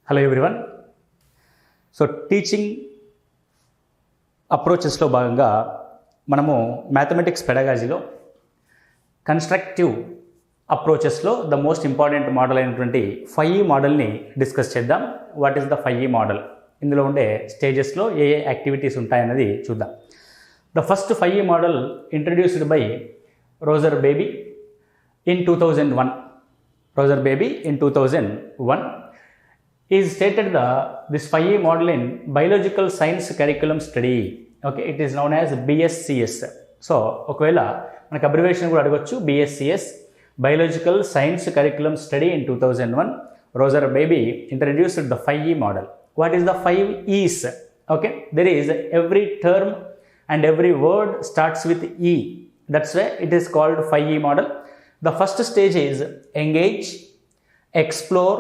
Hello everyone. So teaching అప్రోచెస్లో భాగంగా మనము మ్యాథమెటిక్స్ పెడగాజీలో కన్స్ట్రక్టివ్ అప్రోచెస్లో ద మోస్ట్ ఇంపార్టెంట్ మోడల్ అయినటువంటి 5E మోడల్ని డిస్కస్ చేద్దాం. What is the 5E model, ఇందులో ఉండే స్టేజెస్లో ఏ ఏ యాక్టివిటీస్ ఉంటాయన్నది చూద్దాం. The first 5E model introduced by Roger baby in 2001. Roger Baby in 2001 is stated this 5E model in biological science curriculum study. Okay, it is known as BSCS. So ఒకవేళ మనకు abbreviation కూడా అడగొచ్చు, BSCS biological science curriculum study in 2001. Roger Baby introduced the 5E model. What is the 5 E's? Okay, there is every term and every word starts with E. That's why it is called 5E model. The first stage is engage, explore,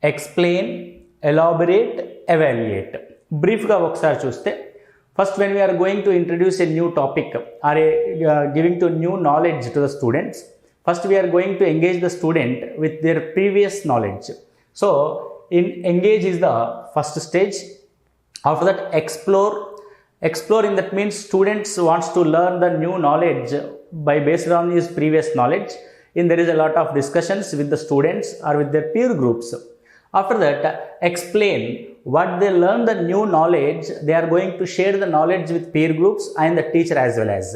explain, elaborate, evaluate. Briefly ఒకసారి చూస్తే, first when we are going to introduce a new topic or giving to new knowledge to the students, first we are going to engage the student with their previous knowledge. So in engage is the first stage. After that explore in that means students wants to learn the new knowledge by based on his previous knowledge. In there is a lot of discussions with the students or with their peer groups. After that explain what they learn the new knowledge, they are going to share the knowledge with peer groups and the teacher as well as.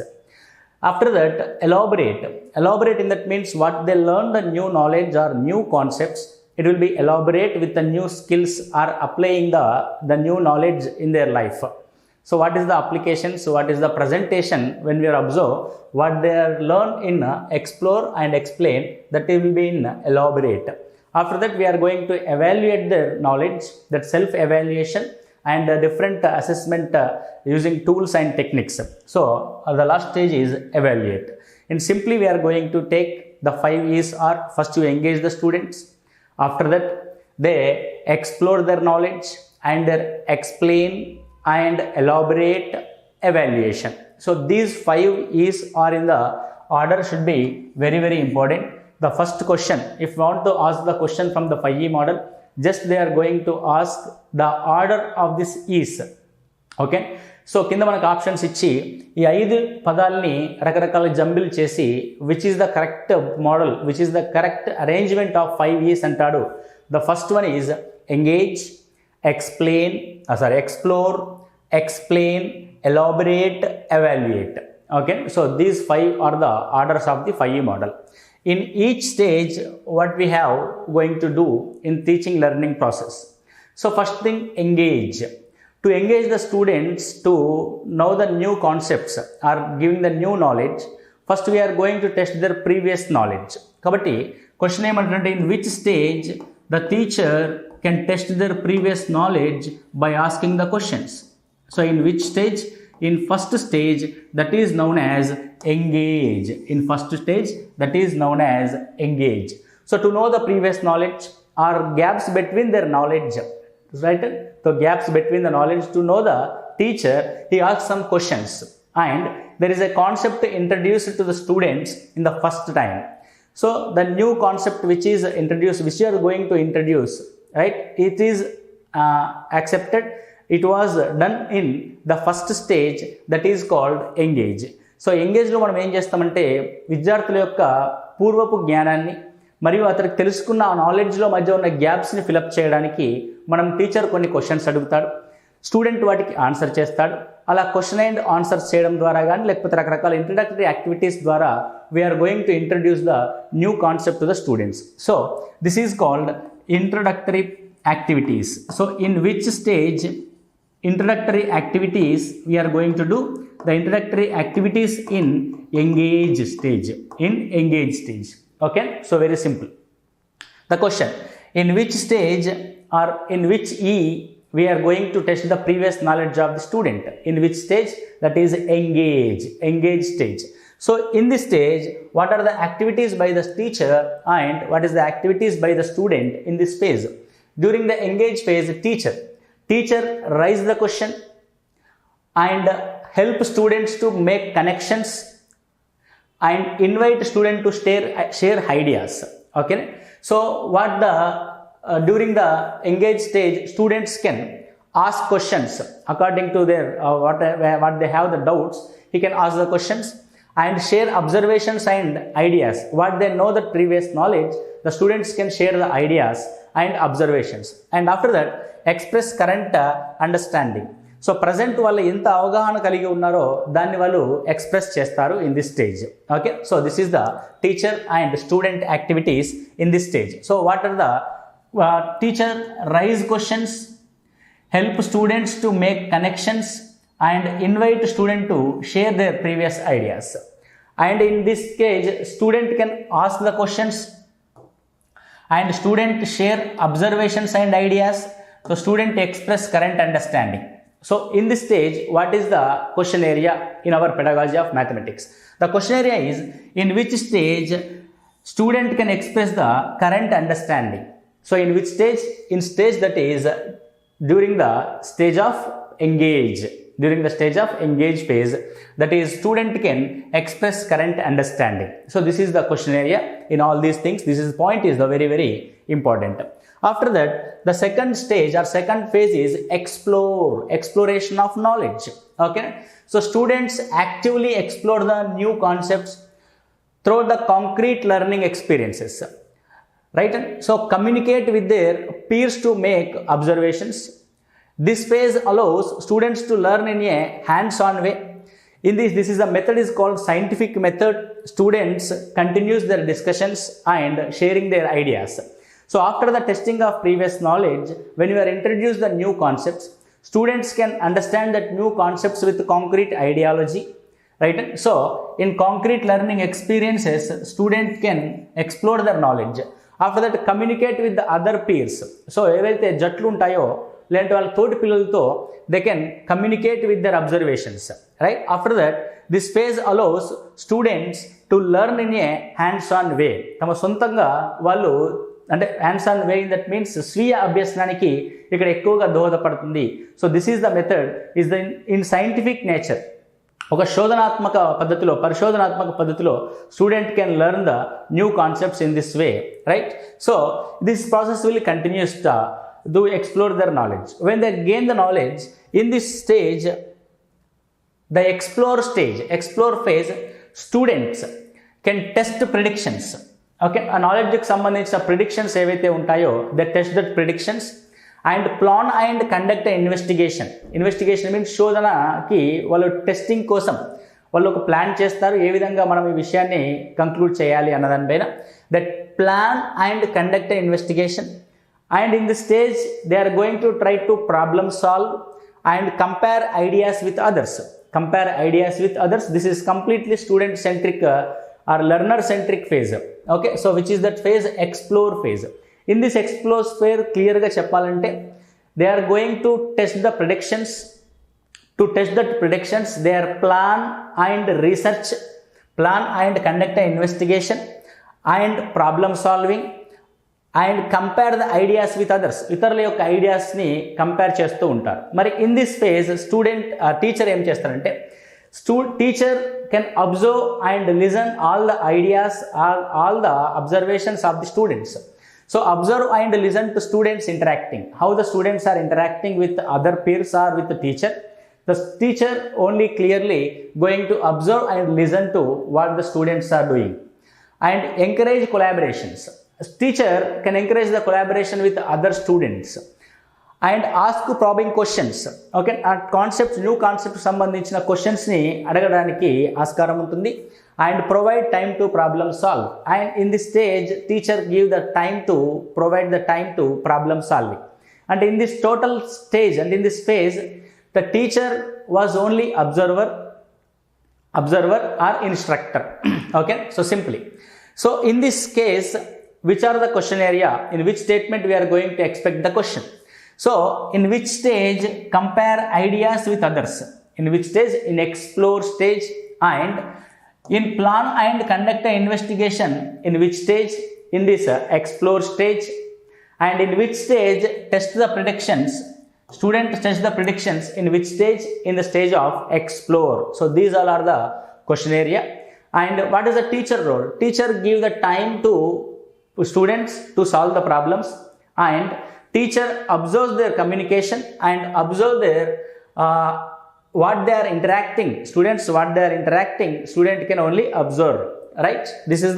After that elaborate in that means what they learn the new knowledge or new concepts, it will be elaborate with the new skills or applying the new knowledge in their life. So what is the application? So what is the presentation when we are observe what they are learned in explore and explain, that will be in elaborate. After that we are going to evaluate their knowledge, that self-evaluation and different assessment using tools and techniques. So the last stage is evaluate. And simply we are going to take the 5 E's are, first you engage the students. After that they explore their knowledge and explain and elaborate, evaluation. So these 5 E's are in the order, should be very very important. The first question, if you want to ask the question from the 5E model, just they are going to ask the order of this E's. Okay, so కింద మనకు options ఇచ్చి ఈ 5 పదాలని రకరకాల జంబిల్ చేసి which is the correct model, which is the correct arrangement of 5 E's అంటాడు. The first one is engage, explore, explain, elaborate, evaluate. Okay, so these 5 are the orders of the 5E model. In each stage what we have going to do in teaching learning process. So first thing, engage. To engage the students to know the new concepts or giving the new knowledge, first we are going to test their previous knowledge. Kabatti question ఏమంటే, in which stage the teacher can test their previous knowledge by asking the questions. So in which stage? In first stage, that is known as engage. In first stage, that is known as engage. So to know the previous knowledge or gaps between their knowledge, right? So gaps between the knowledge, to know the teacher, he asks some questions and there is a concept introduced to the students in the first time. So the new concept which is introduced, which you are going to introduce, right, it is accepted, it was done in the first stage, that is called engage. So ఎంగేజ్లో మనం ఏం చేస్తామంటే, విద్యార్థుల యొక్క పూర్వపు జ్ఞానాన్ని మరియు అతనికి తెలుసుకున్న ఆ నాలెడ్జ్లో మధ్య ఉన్న గ్యాప్స్ని ఫిలప్ చేయడానికి మనం టీచర్ కొన్ని క్వశ్చన్స్ అడుగుతాడు, స్టూడెంట్ వాటికి ఆన్సర్ చేస్తాడు. అలా క్వశ్చన్ అండ్ ఆన్సర్స్ చేయడం ద్వారా కానీ లేకపోతే రకరకాల ఇంట్రడక్టరీ యాక్టివిటీస్ ద్వారా we're going to introduce the new concept to the students. So this is called introductory activities. So in which stage introductory activities we are going to do? The introductory activities in engage stage. Okay, so very simple. The question, in which stage or in which E we are going to test the previous knowledge of the student? In which stage? That is engage stage. So in this stage, what are the activities by the teacher and what is the activities by the student in this phase? During the engage phase, teacher raise the question and help students to make connections and invite student to share ideas. Okay, so what the during the engage stage, students can ask questions according to their what they have the doubts. He can ask the questions and share observations and ideas. What they know the previous knowledge, the students can share the ideas and observations. And after that, express current understanding. So present వాళ్ళు ఎంత అవగాహన కలిగి ఉన్నారో దాన్ని వాళ్ళు express చేస్తారు in this stage. Okay, so this is the teacher and student activities in this stage. So what are the teacher raise questions, help students to make connections and invite student to share their previous ideas. And in this case, student can ask the questions and student share observations and ideas. So student express current understanding. So in this stage, what is the question area in our pedagogy of mathematics? The question area is in which stage student can express the current understanding. So in which stage? In stage that is during the stage of engage. During the stage of engage phase, that is student can express current understanding. So this is the question area in all these things. This is point is the very, very important. After that, the second stage or second phase is exploration of knowledge. Okay, so students actively explore the new concepts through the concrete learning experiences, right? So communicate with their peers to make observations. This phase allows students to learn in a hands-on way. In this is the method is called scientific method. Students continues their discussions and sharing their ideas. So after the testing of previous knowledge, when you are introduced the new concepts, students can understand that new concepts with concrete ideology, right? So in concrete learning experiences, students can explore their knowledge. After that, communicate with the other peers. So evaithe jatlu untayo లేదంటే వాళ్ళ తోటి పిల్లలతో they can communicate with their observations, right? After that this phase allows students to learn in a hands on way. తమ సొంతంగా వాళ్ళు అంటే hands on way in that means స్వీయ అభ్యసనానికి ఇక్కడ ఎక్కువగా దోహదపడుతుంది. So this is the method is the in scientific nature. ఒక శోధనాత్మక పద్ధతిలో పరిశోధనాత్మక పద్ధతిలో student can learn the new concepts in this way, right? So this process will continues to explore their knowledge. When they gain the knowledge in this stage, the explore phase, students can test predictions. Okay, a knowledge కి సంబంధించిన predictions ఏవైతే ఉంటాయో they test that predictions and plan and conduct an investigation means శోధనకి వాళ్ళు testing కోసం వాళ్ళు ఒక plan చేస్తారు. ఏ విధంగా మనం ఈ విషయాన్ని కంక్లూడ్ చేయాలి అన్నదానిపైన that plan and conduct an investigation. And in this stage, they are going to try to problem solve and compare ideas with others. This is completely student centric or learner centric phase. Okay, so which is that phase? Explore phase. In this explore phase, clear ga cheppalante, they are going to test the predictions. To test that predictions, they are plan and conduct an investigation and problem solving and compare the ideas with others. ఇతరుల యొక్క ఐడియాస్ని compare చేస్తూ ఉంటారు. మరి in this phase teacher ఏం చేస్తారంటే teacher can observe and listen all the ideas all the observations of the students. So observe and listen to students interacting, how the students are interacting with other peers or with the teacher. The teacher only clearly going to observe and listen to what the students are doing and encourage collaborations. Teacher can encourage the collaboration with other students and ask probing questions. Okay, new concept సంబంధించిన questions ని అడగడానికి ఆస్కారం ఉంటుంది and provide time to problem solve. And in this stage, teacher give the time to provide the time to problem solving. And in this total stage and in this phase, the teacher was only observer or instructor. Okay, so simply, so in this case, which are the question area, in which statement we are going to expect the question? So in which stage compare ideas with others? In which stage? In explore stage. And in plan and conduct an investigation, in which stage? In this explore stage. And in which stage test the predictions? Students test the predictions in which stage? In the stage of explore. So these all are the question area. And what is the teacher role? Teacher give the time to students to solve the problems and teacher observes their communication and observe their what they are interacting. Students what they are interacting, student can only observe, right? This is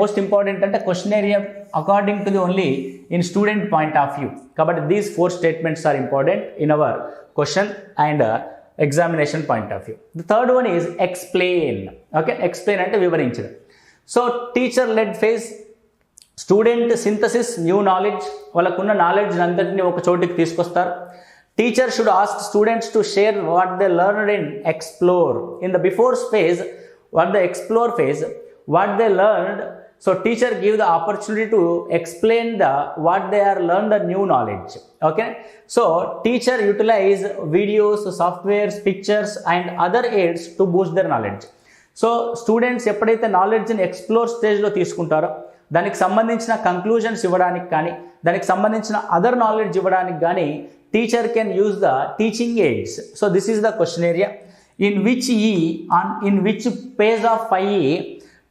most important ante question area according to the only in student point of view. Kabatti these 4 statements are important in our question and examination point of view. The third one is explain. Okay, explain ante vivarinchadu. So teacher led phase, student synthesis new knowledge, వాళ్ళకున్న knowledge అంతటిని ఒక చోటికి తీసుకొస్తారు. Teacher should ask students to share what they learned in explore. In the before phase what the explore phase what they learned, so teacher give the opportunity to explain the what they are learn the new knowledge. Okay, so teacher utilize videos, softwares, pictures and other aids to boost their knowledge. So students ఎప్పుడైతే నాలెడ్జ్ని explore స్టేజ్లో తీసుకుంటారో దానికి సంబంధించిన conclusions ఇవ్వడానికి కానీ దానికి సంబంధించిన అదర్ నాలెడ్జ్ ఇవ్వడానికి కానీ teacher can use the teaching AIDS. So this is the question area. In which page of 5E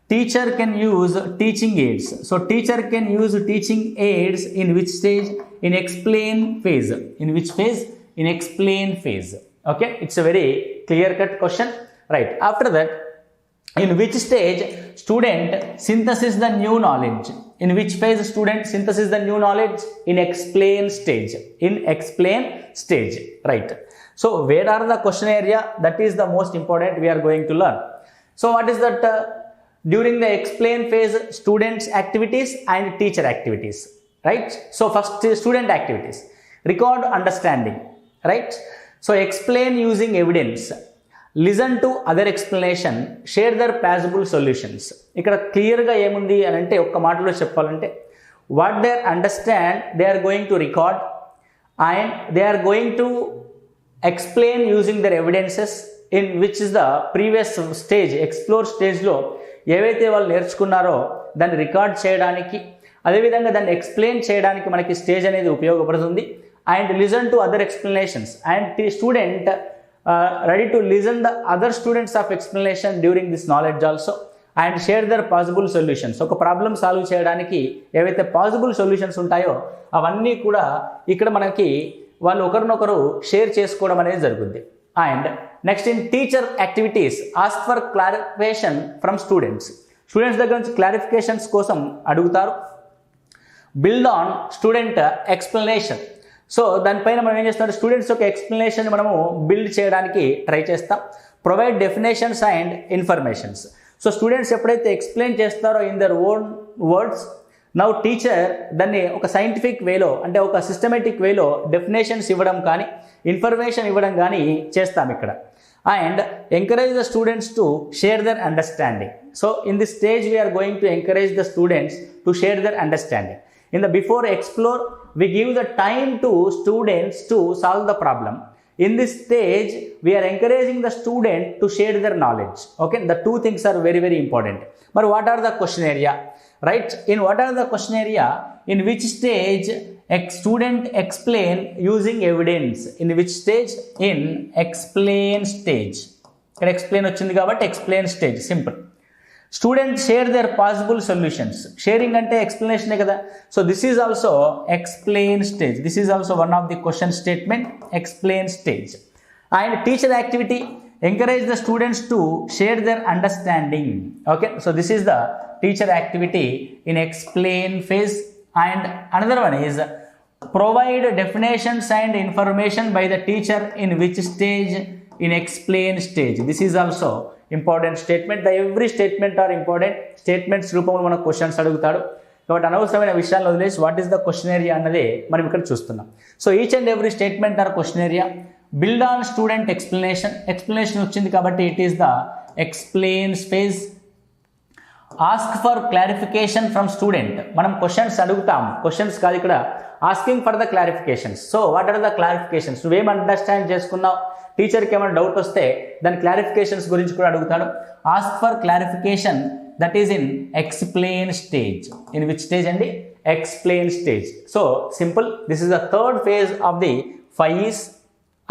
teacher can use teaching aids. So teacher can use teaching aids in which stage? In explain phase. In which phase? In explain phase. Okay, it's a very clear cut question, right? After that, in which stage student synthesis the new knowledge? In which phase student synthesis the new knowledge? In explain stage. In explain stage, right? So where are the question area? That is the most important we are going to learn. So what is that? During the explain phase, students activities and teacher activities, right? So first student activities, record understanding, right? So explain using evidence, listen to other explanation, share their plausible solutions. ఇక్కడ క్లియర్గా ఏముంది అని అంటే ఒక్క మాటలో చెప్పాలంటే what they understand they are going to record and they are going to explain using their evidences, in which is the previous stage explore stage లో ఏవైతే వాళ్ళు నేర్చుకున్నారో దాన్ని రికార్డ్ చేయడానికి, అదేవిధంగా దాన్ని ఎక్స్ప్లెయిన్ చేయడానికి మనకి స్టేజ్ అనేది ఉపయోగపడుతుంది. And listen to other explanations and student ready to listen the other students of explanation during this knowledge also and share their possible solutions. ఒక ప్రాబ్లమ్ సాల్వ్ చేయడానికి ఏవైతే పాసిబుల్ సొల్యూషన్స్ ఉంటాయో అవన్నీ కూడా ఇక్కడ మనకి వాళ్ళు ఒకరినొకరు షేర్ చేసుకోవడం అనేది జరుగుతుంది. And next in teacher activities ask for clarification from students. Students దగ్గర నుంచి క్లారిఫికేషన్స్ కోసం అడుగుతారు. Build on student explanation. So దానిపైన మనం ఏం చేస్తాం, స్టూడెంట్స్ యొక్క ఎక్స్ప్లెనేషన్ మనము బిల్డ్ చేయడానికి ట్రై చేస్తాం. Provide definitions and informations. So students ఎప్పుడైతే ఎక్స్ప్లెయిన్ చేస్తారో in their own words, now teacher దాన్ని ఒక సైంటిఫిక్ వేలో అంటే ఒక సిస్టమేటిక్ వేలో డెఫినేషన్స్ ఇవ్వడం కానీ ఇన్ఫర్మేషన్ ఇవ్వడం కానీ చేస్తాం ఇక్కడ. And encourage the students to share their understanding. So in this stage we're going to encourage the students to share their understanding. In the before explore we give the time to students to solve the problem. In this stage we are encouraging the student to share their knowledge. Okay, the two things are very very important. But what are the question area, right? In what are the question area? In which stage student explain using evidence? In which stage? In explain stage. ఇక్కడ explain వచ్చింది కాబట్టి explain stage, simple. Students share their possible solutions. Sharing అంటే ఎక్స్ప్లెనేషనే కదా. So this is also explain stage. This is also one of the question statement, explain stage. And teacher activity encourage the students to share their understanding. Okay, so this is the teacher activity in explain phase. And another one is provide definitions and information by the teacher in which stage? In explain stage. This is also important statement. The every statement are important. Statements రూపంలో మనకు questions అడుగుతాడు కాబట్టి అనవసరమైన విషయాలను వదిలేసి what is the question area అన్నదే మనం ఇక్కడ చూస్తున్నాం. So each and every statement or question area. Build on student explanation. Explanation వచ్చింది కాబట్టి it is the explain phase. Ask for clarification from student. మనం క్వశ్చన్స్ అడుగుతాం, క్వశ్చన్స్ కాదు ఇక్కడ, asking for the clarifications. So what are the clarifications? నువ్వేం understand చేసుకున్నావు, టీచర్కి ఏమైనా డౌట్ వస్తే దాని క్లారిఫికేషన్స్ గురించి కూడా అడుగుతాడు. Ask for clarification, that is in explain stage. In which stage అండి? Explain stage. So simple, this is the third phase of the 5Es.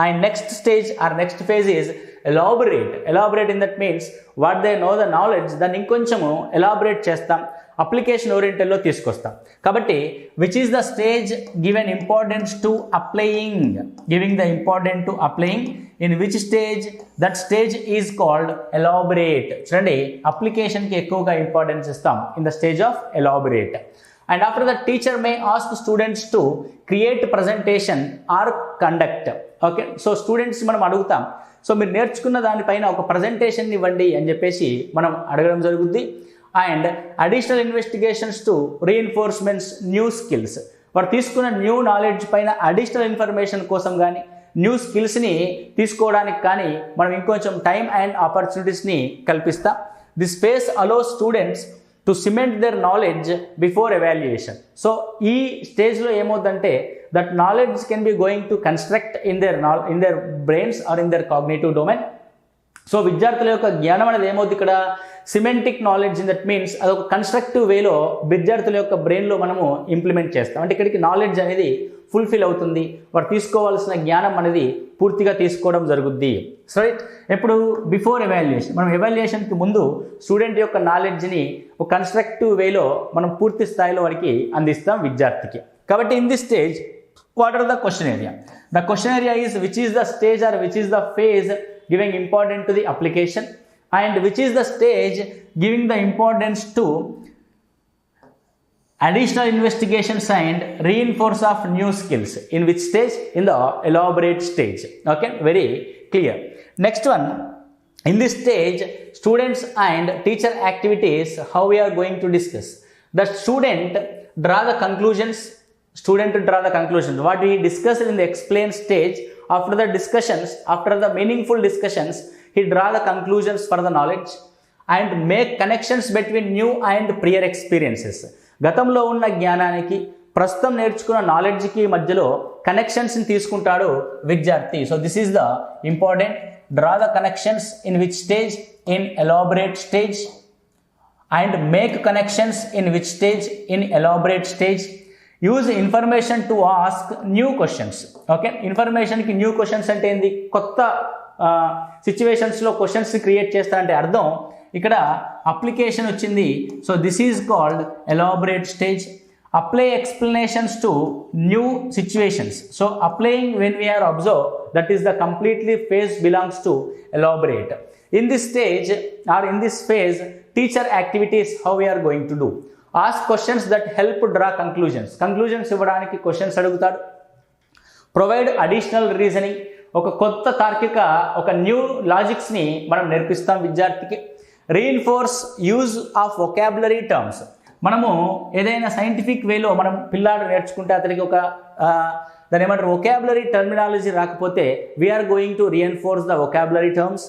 And next stage or next phase is elaborate in that means what they know the knowledge, దాన్ని ఇంకొంచెము elaborate చేస్తాం, application ఓరియంటెడ్లో తీసుకొస్తాం. కాబట్టి which is the stage given importance to applying, giving the important to applying, in which stage that stage is called elaborate. చూడండి, అప్లికేషన్కి ఎక్కువగా importance ఇస్తాం in the stage of elaborate. And after the teacher may ask students to create presentation or conduct. Okay, so students మనం అడుగుతాం, so మీరు నేర్చుకున్న దానిపైన ఒక ప్రజెంటేషన్ ఇవ్వండి అని చెప్పేసి మనం అడగడం జరుగుద్ది. And additional investigations to రీఎన్ఫోర్స్మెంట్స్ new skills, వారు తీసుకున్న న్యూ నాలెడ్జ్ పైన అడిషనల్ ఇన్ఫర్మేషన్ కోసం కానీ న్యూ స్కిల్స్ని తీసుకోవడానికి కానీ మనం ఇంకొంచెం టైం అండ్ ఆపర్చునిటీస్ని కల్పిస్తాం. This phase allows students to cement their knowledge before evaluation. So ఈ స్టేజ్లో ఏమవుతుందంటే that knowledge can be going to construct in their brains or in their cognitive domain. So విద్యార్థుల యొక్క జ్ఞానం అనేది ఏమవుతుంది ఇక్కడ, semantic knowledge in that means అదొక కన్స్ట్రక్టివ్ వేలో విద్యార్థుల యొక్క బ్రెయిన్లో మనము ఇంప్లిమెంట్ చేస్తాం. అంటే ఇక్కడికి నాలెడ్జ్ అనేది ఫుల్ఫిల్ అవుతుంది, వారు తీసుకోవాల్సిన జ్ఞానం అనేది పూర్తిగా తీసుకోవడం జరుగుద్ది. సో ఎప్పుడు బిఫోర్ ఎవాల్యుయేషన్, మనం ఎవాల్యుయేషన్కి ముందు స్టూడెంట్ యొక్క నాలెడ్జ్ని ఒక కన్స్ట్రక్టివ్ వేలో మనం పూర్తి స్థాయిలో వారికి అందిస్తాం విద్యార్థికి. కాబట్టి in this stage what are the question area? The question area is which is the stage or which is the phase giving importance to the application, and which is the stage giving the importance to additional investigations and reinforce of new skills. In which stage? In the elaborate stage. Okay, very clear. Next one, in this stage students and teacher activities, how we are going to discuss. The student draw the conclusions, what we discussed in the explain stage. After the discussions, after the meaningful discussions, he draw the conclusions for the knowledge and make connections between new and prior experiences. గతంలో ఉన్న జ్ఞానానికి ప్రస్తుతం నేర్చుకున్న నాలెడ్జ్కి మధ్యలో కనెక్షన్స్ని తీసుకుంటాడు విద్యార్థి. So this is the important. Draw the connections in which stage? In elaborate stage. And make connections in which stage? In elaborate stage. Use information to ask new questions. Okay, ఇన్ఫర్మేషన్కి న్యూ క్వశ్చన్స్ అంటే ఏంది? కొత్త సిచ్యువేషన్స్లో questions create చేస్తారంటే అర్థం ఇక్కడ application వచ్చింది. So this is called elaborate stage. Apply explanations to new situations. So applying when we're observe, that is the completely phase belongs to elaborate. In this stage or in this phase teacher activities how we're going to do? Ask questions that help draw conclusions ఇవ్వడానికి questions అడుగుతాడు. Provide additional reasoning, ఒక కొత్త తార్కిక, ఒక new లాజిక్స్ని మనం నేర్పిస్తాం విద్యార్థికి. Reinforce use of vocabulary terms. మనము ఏదైనా సైంటిఫిక్ వేలో మనం పిల్లాడు నేర్చుకుంటే అతనికి ఒక దాని ఏమంటారు వొకాబులరీ టర్మినాలజీ రాకపోతే we're going to reinforce the vocabulary terms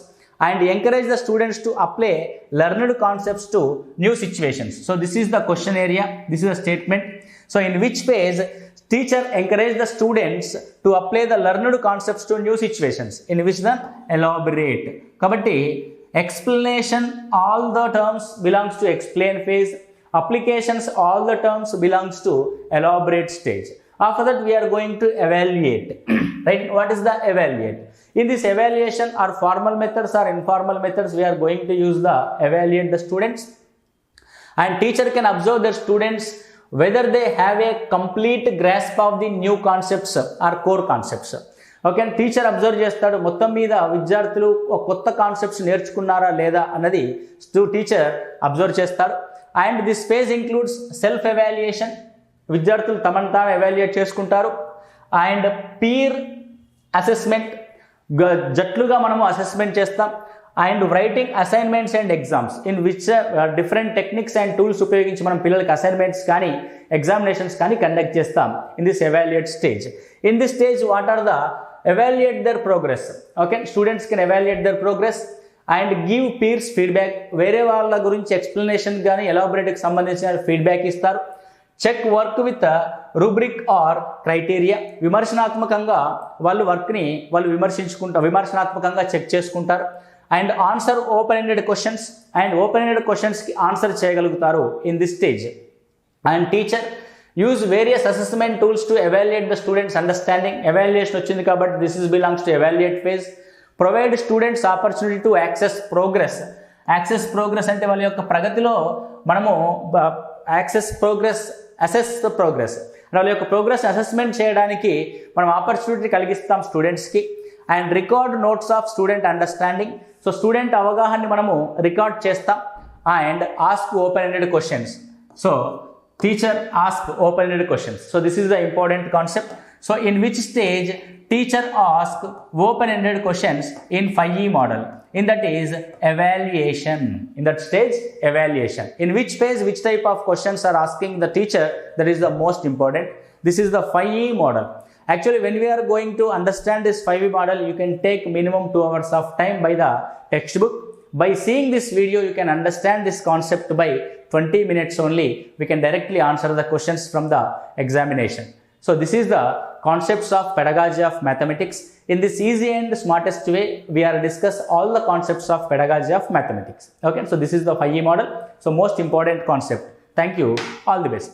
and encourage the students to apply learned concepts to new situations. So this is the question area, this is a statement. So in which phase teacher encourage the students to apply the learned concepts to new situations? In which the elaborate. Kabatti explanation all the terms belongs to explain phase, applications all the terms belongs to elaborate stage. After that we are going to evaluate. Right, what is the evaluate? In this evaluation, are formal methods or informal methods? We are going to use the evaluate the students, and teacher can observe their students whether they have a complete grasp of the new concepts or core concepts. Okay, teacher observe చేస్తాడు మొత్తం మీద విద్యార్థులు కొత్త concepts నేర్చుకున్నారా లేదా అన్నది teacher observe చేస్తాడు. And this phase includes self evaluation, విద్యార్థులు తమను తాను ఎవాల్యుయేట్ చేసుకుంటారు. అండ్ పీర్ అసెస్మెంట్, జట్లుగా మనము అసెస్మెంట్ చేస్తాం. And writing assignments and exams, in which different techniques and tools ఉపయోగించి మనం పిల్లలకి అసైన్మెంట్స్ కానీ ఎగ్జామినేషన్స్ కానీ కండక్ట్ చేస్తాం in this evaluate stage. In this stage what are the evaluate their progress. Okay, students can evaluate their progress and give peers feedback. వేరే వాళ్ళ గురించి explanation కానీ ఎలాబరేట్కి సంబంధించిన ఫీడ్బ్యాక్ ఇస్తారు. Check work with rubric or criteria, విమర్శనాత్మకంగా వాళ్ళు వర్క్ని విమర్శనాత్మకంగా చెక్ చేసుకుంటారు. And answer open ended questions, and open ended క్వశ్చన్స్కి ఆన్సర్ చేయగలుగుతారు in this stage. And teacher use various assessment tools to evaluate the students understanding. Evaluation వచ్చింది కాబట్టి this is belongs to evaluate phase. Provide students opportunity to access progress. Access progress అంటే వాళ్ళ యొక్క ప్రగతిలో మనము access progress, assess the progress, వాళ్ళ యొక్క progress assessment చేయడానికి మనం ఆపర్చునిటీ కలిగిస్తాం స్టూడెంట్స్కి. And record notes of student understanding. So student అవగాహనని మనము రికార్డ్ చేస్తాం. And ask open ended questions. So teacher ask open ended questions. So this is the important concept. So in which stage teacher ask open ended questions in 5E model? In that is evaluation. In that stage, evaluation. In which phase, which type of questions are asking the teacher? That is the most important. This is the 5E model. Actually, when we are going to understand this 5E model, you can take minimum 2 hours of time by the textbook. By seeing this video, you can understand this concept by 20 minutes only. We can directly answer the questions from the examination. So this is the concepts of pedagogy of mathematics. In this easy and smartest way, we are discuss all the concepts of pedagogy of mathematics. Okay, so this is the 5E model. So most important concept. Thank you. All the best.